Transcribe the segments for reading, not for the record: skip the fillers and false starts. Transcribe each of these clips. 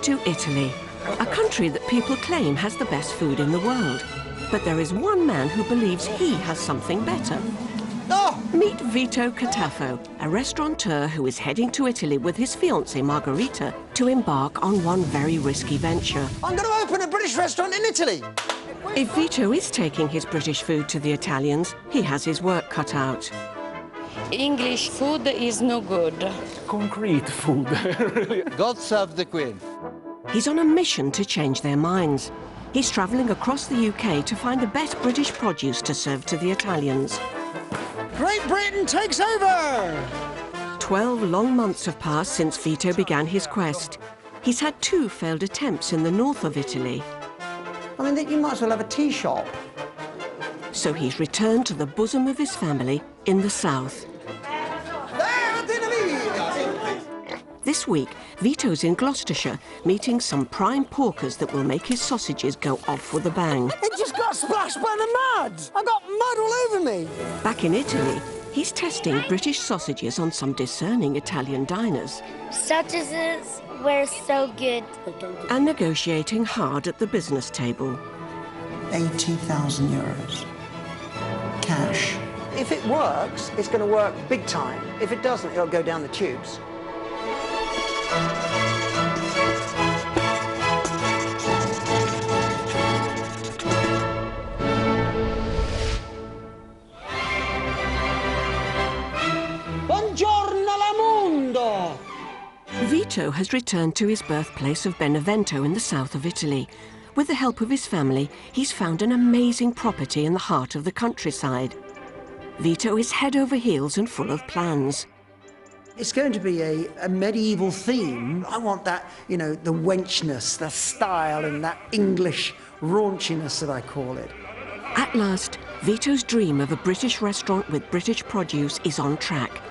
to Italy, a country that people claim has the best food in the world. But there is one man who believes he has something better. Oh! Meet Vito Catafo, a restaurateur who is heading to Italy with his fiancée Margherita to embark on one very risky venture. I'm going to open a British restaurant in Italy. If Vito is taking his British food to the Italians, he has his work cut out. English food is no good. Concrete food, really. God save the Queen. He's on a mission to change their minds. He's travelling across the UK to find the best British produce to serve to the Italians. Great Britain takes over! 12 long months have passed since Vito began his quest. He's had 2 failed attempts in the north of Italy. I mean, you might as well have a tea shop. So he's returned to the bosom of his family in the south. This week, Vito's in Gloucestershire, meeting some prime porkers that will make his sausages go off with a bang. It just got splashed by the mud! I got mud all over me! Back in Italy, he's testing British sausages on some discerning Italian diners. Sausages were so good. And negotiating hard at the business table. 80,000 euros. Cash. If it works, it's going to work big time. If it doesn't, it'll go down the tubes. Buongiorno al mondo! Vito has returned to his birthplace of Benevento in the south of Italy. With the help of his family, he's found an amazing property in the heart of the countryside. Vito is head over heels and full of plans. It's going to be a medieval theme. I want that, you know, the wenchness, the style, and that English raunchiness that I call it. At last, Vito's dream of a British restaurant with British produce is on track.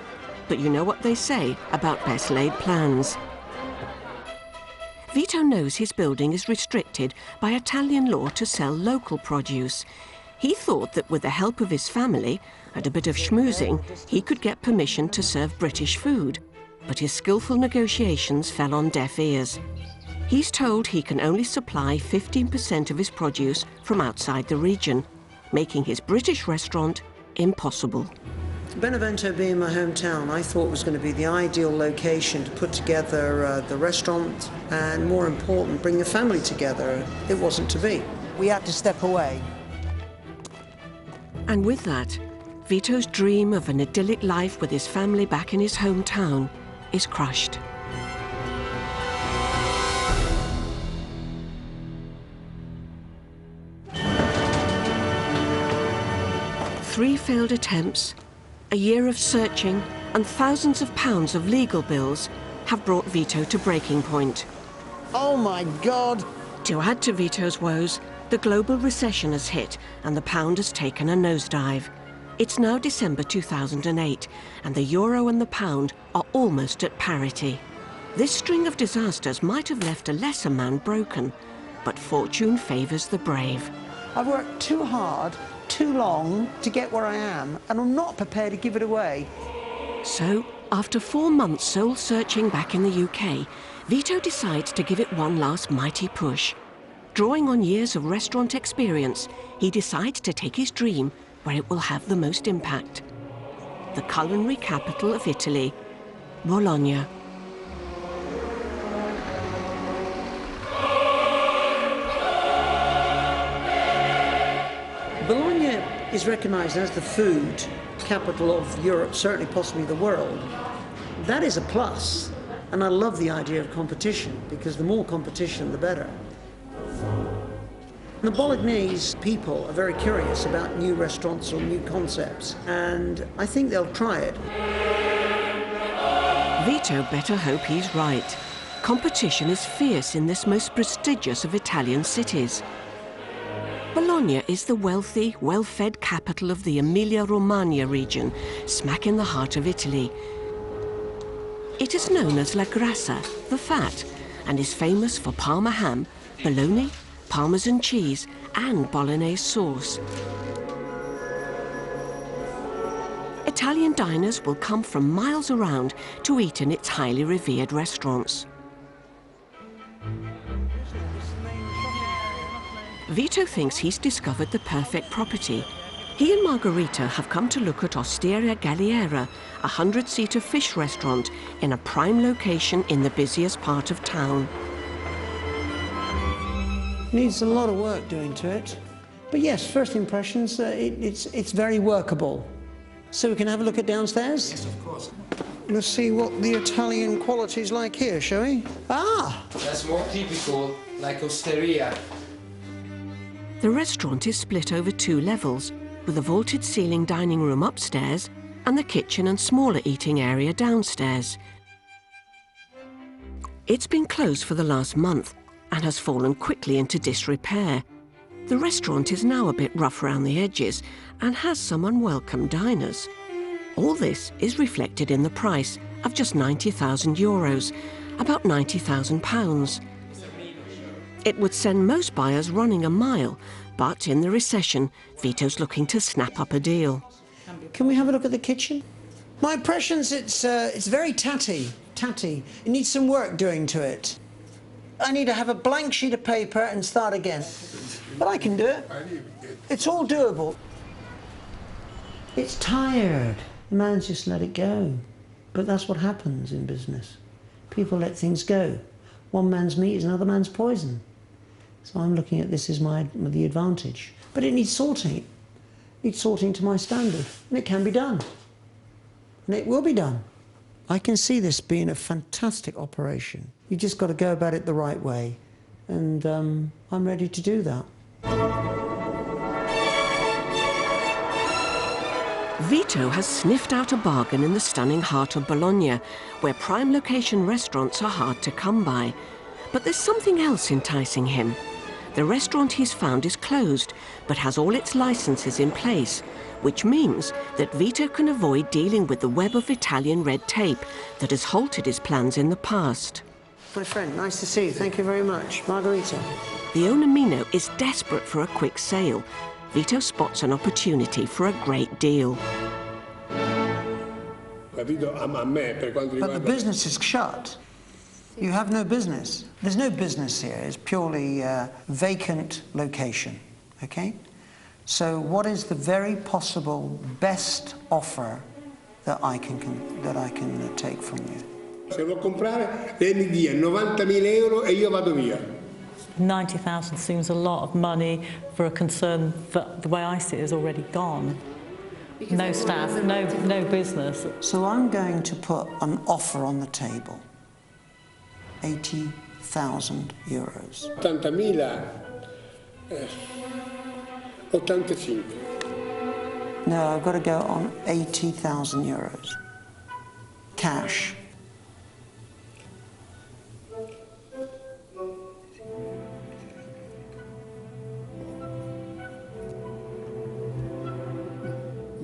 But you know what they say about best laid plans. Vito knows his building is restricted by Italian law to sell local produce. He thought that with the help of his family and a bit of schmoozing, he could get permission to serve British food. But his skillful negotiations fell on deaf ears. He's told he can only supply 15% of his produce from outside the region, making his British restaurant impossible. Benevento being my hometown, I thought was going to be the ideal location to put together the restaurant and, more important, bring the family together. It wasn't to be. We had to step away. And with that, Vito's dream of an idyllic life with his family back in his hometown is crushed. Three failed attempts, a year of searching, and thousands of pounds of legal bills have brought Vito to breaking point. Oh my God! To add to Vito's woes, the global recession has hit and the pound has taken a nosedive. It's now December 2008 and the euro and the pound are almost at parity. This string of disasters might have left a lesser man broken, but fortune favours the brave. I've worked too hard, too long to get where I am, and I'm not prepared to give it away. So, after 4 months soul-searching back in the UK, Vito decides to give it one last mighty push. Drawing on years of restaurant experience, he decides to take his dream where it will have the most impact. The culinary capital of Italy, Bologna. Bologna is recognised as the food capital of Europe, certainly possibly the world. That is a plus, and I love the idea of competition, because the more competition, the better. The Bolognese people are very curious about new restaurants or new concepts, and I think they'll try it. Vito better hope he's right. Competition is fierce in this most prestigious of Italian cities. Bologna is the wealthy, well-fed capital of the Emilia-Romagna region, smack in the heart of Italy. It is known as La Grassa, the fat, and is famous for Parma ham, bologna, Parmesan cheese, and Bolognese sauce. Italian diners will come from miles around to eat in its highly revered restaurants. Vito thinks he's discovered the perfect property. He and Margherita have come to look at Osteria Galliera, a 100-seater fish restaurant in a prime location in the busiest part of town. Needs a lot of work doing to it. But yes, first impressions, it's very workable. So we can have a look at downstairs? Yes, of course. Let's see what the Italian quality is like here, shall we? Ah! That's more typical, like osteria. The restaurant is split over 2 levels, with a vaulted ceiling dining room upstairs and the kitchen and smaller eating area downstairs. It's been closed for the last month and has fallen quickly into disrepair. The restaurant is now a bit rough around the edges and has some unwelcome diners. All this is reflected in the price of just €90,000, about £90,000. It would send most buyers running a mile, but in the recession, Vito's looking to snap up a deal. Can we have a look at the kitchen? My impressions, it's very tatty. It needs some work doing to it. I need to have a blank sheet of paper and start again. But I can do it. It's all doable. It's tired. The man's just let it go. But that's what happens in business. People let things go. One man's meat is another man's poison. So I'm looking at this as the advantage. But it needs sorting. It needs sorting to my standard. And it can be done. And it will be done. I can see this being a fantastic operation. You've just got to go about it the right way. And I'm ready to do that. Vito has sniffed out a bargain in the stunning heart of Bologna, where prime location restaurants are hard to come by. But there's something else enticing him. The restaurant he's found is closed, but has all its licenses in place, which means that Vito can avoid dealing with the web of Italian red tape that has halted his plans in the past. My friend, nice to see you. Thank you very much. Margherita. The owner Mino is desperate for a quick sale. Vito spots an opportunity for a great deal. But the business is shut. You have no business. There's no business here. It's purely a vacant location, okay? So what is the very possible best offer that I can take from you? Se vuoi comprare, lei mi dia 90.000 euro e io vado via. 90,000 seems a lot of money for a concern that, the way I see it, is already gone. Because no staff, no business. So I'm going to put an offer on the table. 80,000 euros. 80.000, 85. No, I've got to go on 80,000 euros. Cash.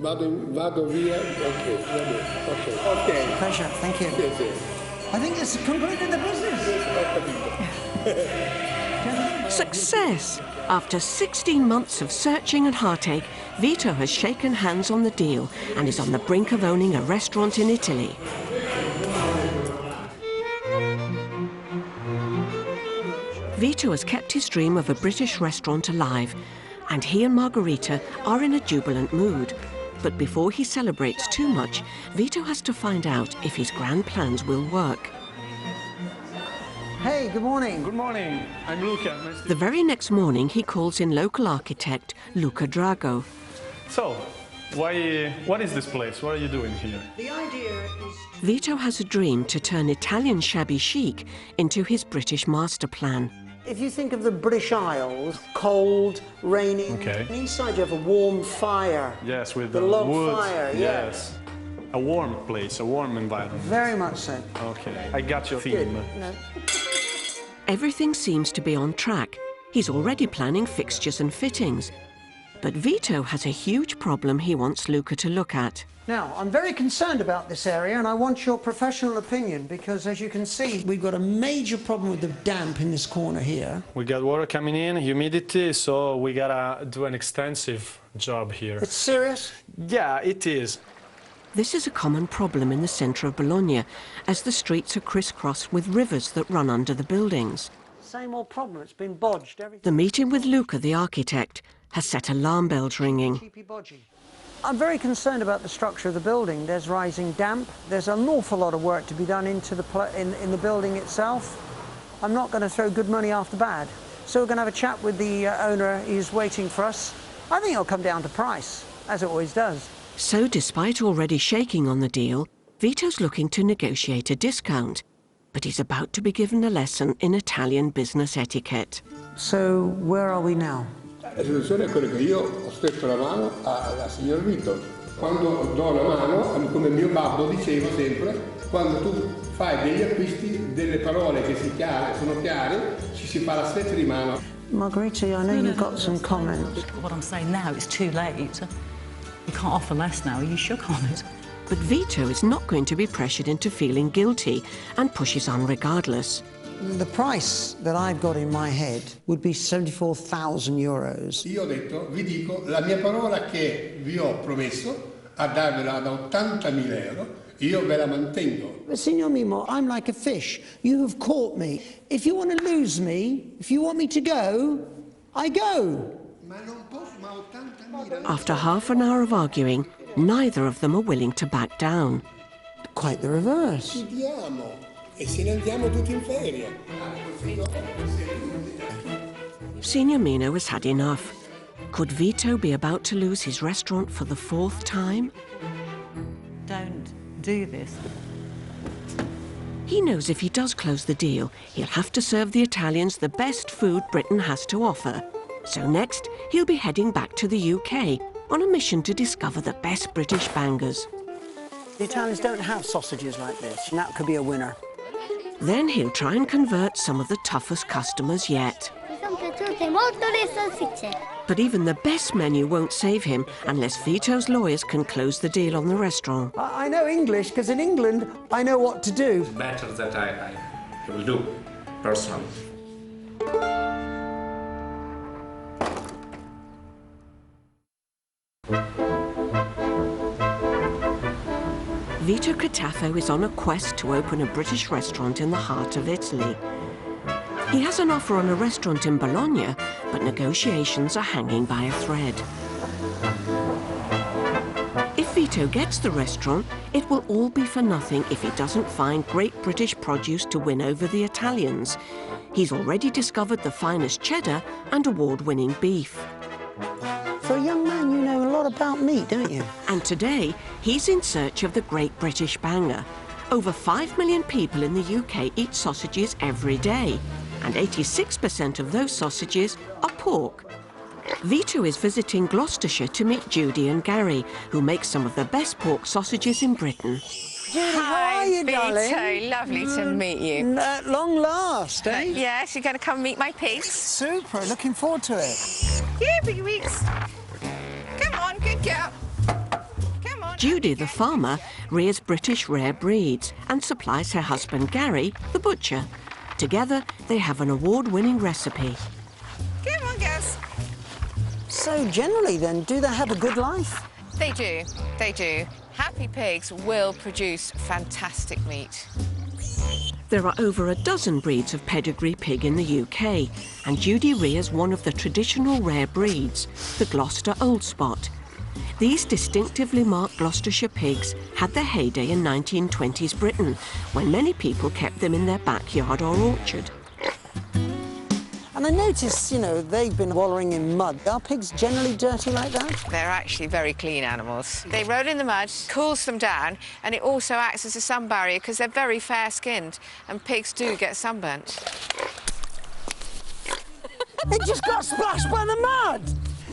Vado via, ok, va bene, ok. Pleasure, thank you. Sì, sì. I think it's completed the business. Success! After 16 months of searching and heartache, Vito has shaken hands on the deal and is on the brink of owning a restaurant in Italy. Vito has kept his dream of a British restaurant alive, and he and Margherita are in a jubilant mood. But before he celebrates too much, Vito has to find out if his grand plans will work. Hey, good morning. Good morning. I'm Luca. Nice to The very next morning, he calls in local architect Luca Drago. So, what is this place? What are you doing here? The idea is... Vito has a dream to turn Italian shabby chic into his British master plan. If you think of the British Isles, cold, raining, Okay. and inside you have a warm fire. Yes, with the the log wood. fire, Yes. A warm place, a warm environment. Very much so. Okay, I got your Good. theme. No. Everything seems to be on track. He's already planning fixtures and fittings. But Vito has a huge problem he wants Luca to look at. Now, I'm very concerned about this area, and I want your professional opinion, because as you can see, we've got a major problem with the damp in this corner here. We got water coming in, humidity, so we gotta do an extensive job here. It's serious? Yeah, it is. This is a common problem in the centre of Bologna, as the streets are crisscrossed with rivers that run under the buildings. same old problem. It's been bodged. The meeting with Luca, the architect, has set alarm bells ringing. I'm very concerned about the structure of the building. There's rising damp. There's an awful lot of work to be done into in the building itself. I'm not going to throw good money after bad. So we're going to have a chat with the owner. He's waiting for us. I think it'll come down to price, as it always does. So despite already shaking on the deal, Vito's looking to negotiate a discount. But he's about to be given a lesson in Italian business etiquette. So where are we now? La situazione è quella che io ho stretto la mano al signor Vito. Quando do la mano, come mio babbo diceva sempre, quando tu fai degli acquisti, delle parole che sono chiare, ci si fa la stretta di mano. Margherita, I know you've got some comments. What I'm saying now, it's too late. You can't offer less now, you shook on it. But Vito is not going to be pressured into feeling guilty and pushes on regardless. The price that I've got in my head would be 74,000 euros. Io ho detto, vi dico, la mia parola che vi ho promesso a darvela da 80.000 euro, io ve la mantengo. But Signor Mimo, I'm like a fish. You have caught me. If you want to lose me, if you want me to go, I go. Ma non posso, ma 80.000. After half an hour of arguing, neither of them are willing to back down. Quite the reverse. Chiudiamo e se ne andiamo tutti in ferie. Signor Mino has had enough. Could Vito be about to lose his restaurant for the 4th time? Don't do this. He knows if he does close the deal, he'll have to serve the Italians the best food Britain has to offer. So next, he'll be heading back to the UK on a mission to discover the best British bangers. The Italians don't have sausages like this, and that could be a winner. Then he'll try and convert some of the toughest customers yet. But even the best menu won't save him unless Vito's lawyers can close the deal on the restaurant. I know English, because in England, I know what to do. Better that I will do, personally. Vito Catafo is on a quest to open a British restaurant in the heart of Italy. He has an offer on a restaurant in Bologna, but negotiations are hanging by a thread. If Vito gets the restaurant, it will all be for nothing if he doesn't find great British produce to win over the Italians. He's already discovered the finest cheddar and award-winning beef. For a young man, you know a lot about meat, don't you? And today, he's in search of the great British banger. Over 5 million people in the UK eat sausages every day, and 86% of those sausages are pork. Vito is visiting Gloucestershire to meet Judy and Gary, who make some of the best pork sausages in Britain. Judy, how are you, darling? Vito, lovely to meet you. At long last, eh? Yes, you're going to come meet my pigs? Super, looking forward to it. Yeah, piggy weeks. Come on, good girl. Come on. Judy, the farmer, rears British rare breeds and supplies her husband Gary, the butcher. Together, they have an award-winning recipe. Come on, girls. So generally then, do they have a good life? They do, they do. Happy pigs will produce fantastic meat. There are over a dozen breeds of pedigree pig in the UK, and Judy rears one of the traditional rare breeds, the Gloucester Old Spot. These distinctively marked Gloucestershire pigs had their heyday in 1920s Britain, when many people kept them in their backyard or orchard. And I notice, you know, they've been wallowing in mud. Are pigs generally dirty like that? They're actually very clean animals. They roll in the mud, cools them down, and it also acts as a sun barrier because they're very fair-skinned, and pigs do get sunburnt. It just got splashed by the mud!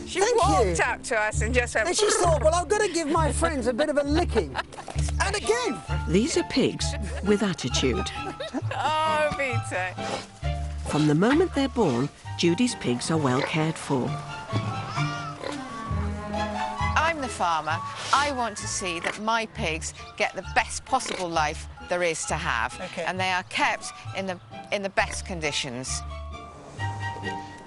She walked up to us and just went... And she thought, well, I've got to give my friends a bit of a licking. And again! These are pigs with attitude. Oh, Vito. From the moment they're born, Judy's pigs are well cared for. I'm the farmer. I want to see that my pigs get the best possible life there is to have. Okay. And they are kept in the best conditions.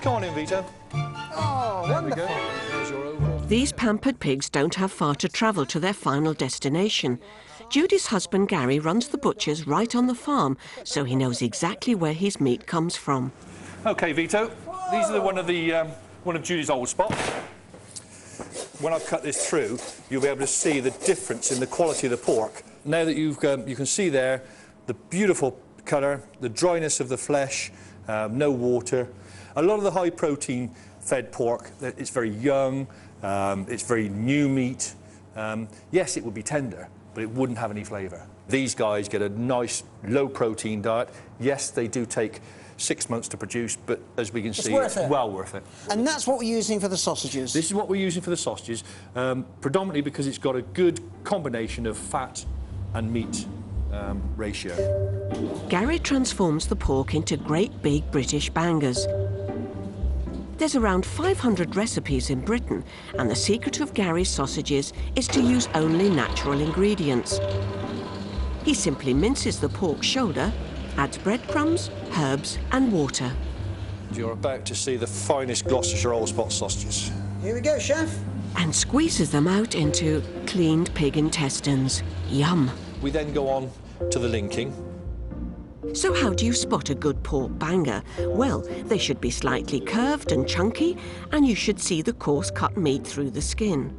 Come on in, Vito. Oh, wonderful. There's your overall. These pampered pigs don't have far to travel to their final destination. Judy's husband Gary runs the butcher's right on the farm, so he knows exactly where his meat comes from. Okay, Vito, these are one of Julie's old spots. When I've cut this through, you'll be able to see the difference in the quality of the pork. Now that you can see there the beautiful colour, the dryness of the flesh, no water. A lot of the high protein fed pork, it's very young, it's very new meat. Yes, it would be tender, but it wouldn't have any flavour. These guys get a nice low protein diet. Yes, they do take 6 months to produce, but as we can see, it's well worth it. And that's what we're using for the sausages? This is what we're using for the sausages, predominantly because it's got a good combination of fat and meat ratio. Gary transforms the pork into great big British bangers. There's around 500 recipes in Britain, and the secret of Gary's sausages is to use only natural ingredients. He simply minces the pork shoulder, adds breadcrumbs, herbs and water. You're about to see the finest Gloucestershire old spot sausages. Here we go, chef. And squeezes them out into cleaned pig intestines. Yum. We then go on to the linking. So how do you spot a good pork banger? Well, they should be slightly curved and chunky, and you should see the coarse cut meat through the skin.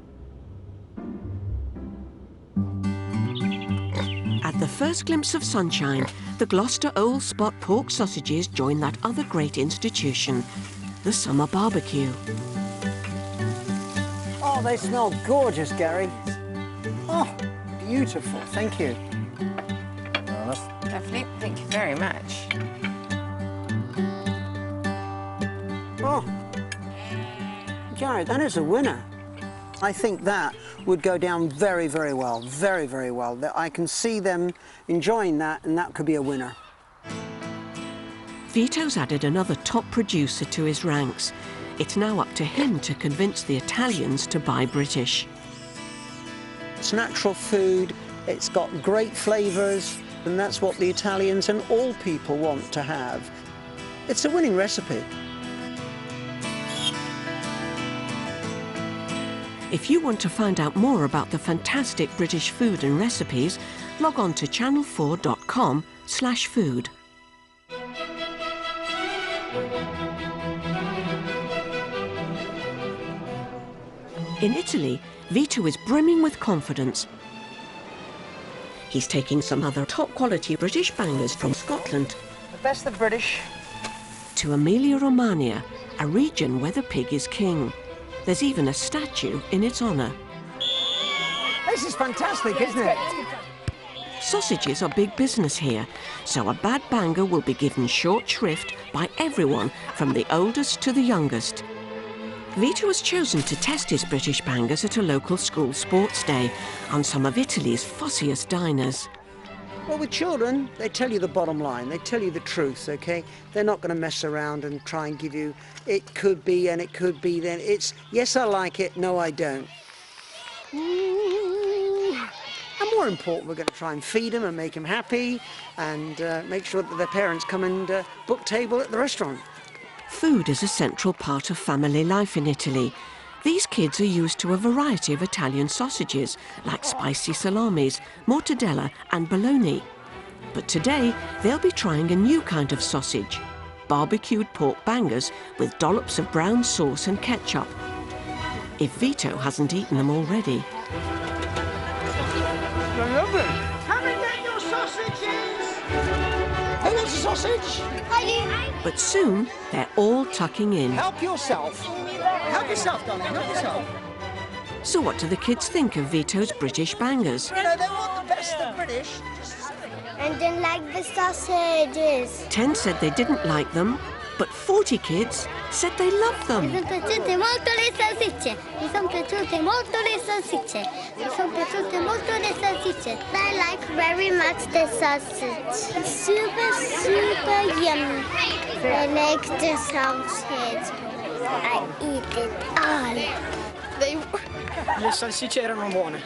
At the first glimpse of sunshine, the Gloucester Old Spot pork sausages join that other great institution, the summer barbecue. Oh, they smell gorgeous, Gary. Oh, beautiful. Thank you. Lovely. Thank you very much. Oh, Gary, that is a winner. I think that would go down very, very well. Very, very well. I can see them enjoying that, and that could be a winner. Vito's added another top producer to his ranks. It's now up to him to convince the Italians to buy British. It's natural food, it's got great flavours, and that's what the Italians and all people want to have. It's a winning recipe. If you want to find out more about the fantastic British food and recipes, log on to channel4.com/food. In Italy, Vito is brimming with confidence. He's taking some other top-quality British bangers from Scotland The best of British. to Emilia-Romagna, a region where the pig is king. There's even a statue in its honour. This is fantastic, isn't it? Sausages are big business here, so a bad banger will be given short shrift by everyone from the oldest to the youngest. Vito has chosen to test his British bangers at a local school sports day on some of Italy's fussiest diners. Well, with children, they tell you the bottom line. They tell you the truth, OK? They're not going to mess around and try and give you, it could be and it could be then. It's, yes, I like it, no, I don't. Ooh. And more important, we're going to try and feed them and make them happy and make sure that their parents come and book table at the restaurant. Food is a central part of family life in Italy. These kids are used to a variety of Italian sausages, like spicy salamis, mortadella and bologna. But today, they'll be trying a new kind of sausage, barbecued pork bangers with dollops of brown sauce and ketchup. If Vito hasn't eaten them already. They're lovely. Come and get your sausages. Who wants a sausage? But soon, they're all tucking in. Help yourself. Help yourself, darling. Help yourself. So what do the kids think of Vito's British bangers? You know, they want the best of British. And didn't like the sausages. 10 said they didn't like them, but 40 kids said they loved them. Mi sono piaciute molto le salsicce. Mi sono piaciute molto le salsicce. Mi sono piaciute molto le salsicce. I like very much the sausage. It's super, super yummy. I like the sausage. I eat it all. Le salsicce erano buone.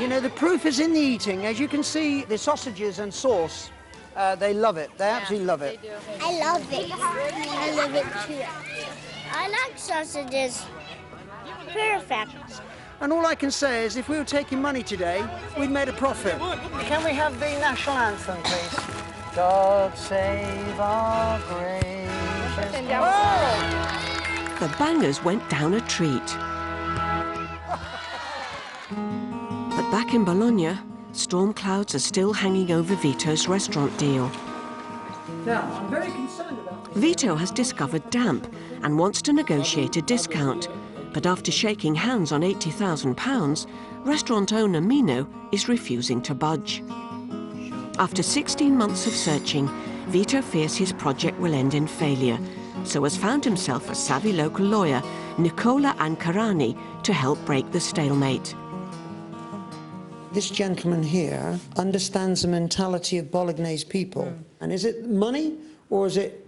You know, the proof is in the eating. As you can see, the sausages and sauce, they love it. They absolutely love it. I love it. I love it too. I like sausages. Perfect. And all I can say is, if we were taking money today, we'd made a profit. Can we have the national anthem, please? God save our great The bangers went down a treat. But back in Bologna, storm clouds are still hanging over Vito's restaurant deal. Now, I'm very concerned about... Vito has discovered damp and wants to negotiate a discount. But after shaking hands on £80,000, restaurant owner Mino is refusing to budge. After 16 months of searching, Vito fears his project will end in failure, so has found himself a savvy local lawyer, Nicola Ancarani, to help break the stalemate. This gentleman here understands the mentality of Bolognese people. And is it money, or is it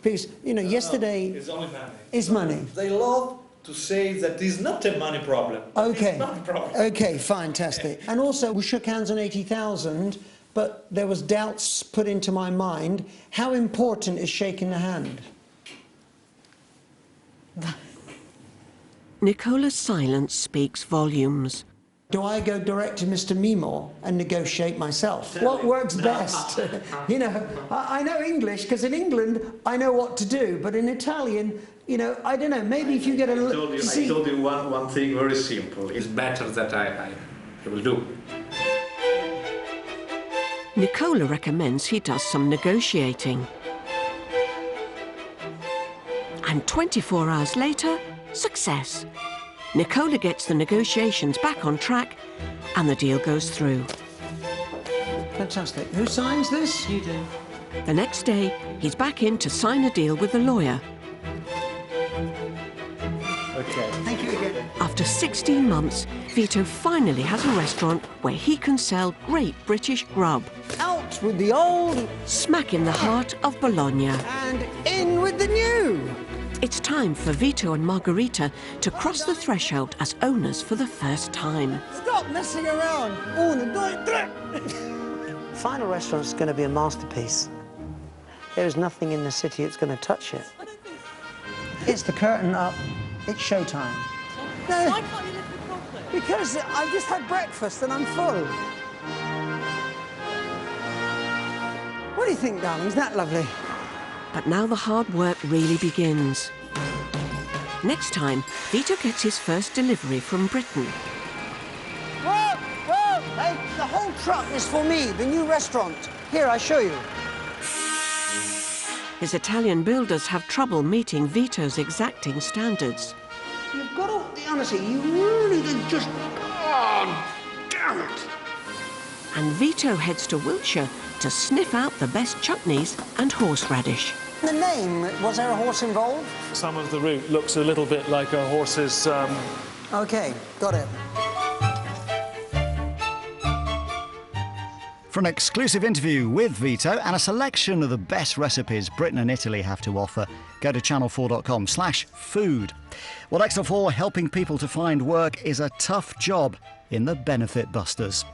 because, you know, yesterday... It's only money. It's money. They love to say that it's not a money problem. Okay. It's not a problem. Okay, fantastic. And also, we shook hands on 80,000, but there was doubts put into my mind. How important is shaking the hand? Nicola's silence speaks volumes. Do I go direct to Mr. Mimo and negotiate myself? What works best? You know, I know English, because in England, I know what to do, but in Italian, you know, I don't know, maybe if you get a... I told you one thing very simple. It's better that I will do. Nicola recommends he does some negotiating. And 24 hours later, success. Nicola gets the negotiations back on track and the deal goes through. Fantastic. Who signs this? You do. The next day, he's back in to sign a deal with the lawyer. Okay. Thank you again. After 16 months, Vito finally has a restaurant where he can sell great British grub. Out with the old, smack in the heart of Bologna. And in with the new. It's time for Vito and Margherita to cross the threshold as owners for the first time. Stop messing around. Final restaurant's going to be a masterpiece. There is nothing in the city that's going to touch it. It's the curtain up. It's showtime. No, why can't you lift it properly? Because I've just had breakfast and I'm full. What do you think, darling? Isn't that lovely? But now the hard work really begins. Next time, Vito gets his first delivery from Britain. Whoa, whoa! Hey, the whole truck is for me, the new restaurant. Here, I show you. His Italian builders have trouble meeting Vito's exacting standards. You've got to, honestly, you really did just... Oh, damn it! And Vito heads to Wiltshire to sniff out the best chutneys and horseradish. The name, was there a horse involved? Some of the route looks a little bit like a horse's... OK, got it. For an exclusive interview with Vito and a selection of the best recipes Britain and Italy have to offer, go to channel4.com/food. Well, Extra 4, helping people to find work is a tough job in the Benefit Busters.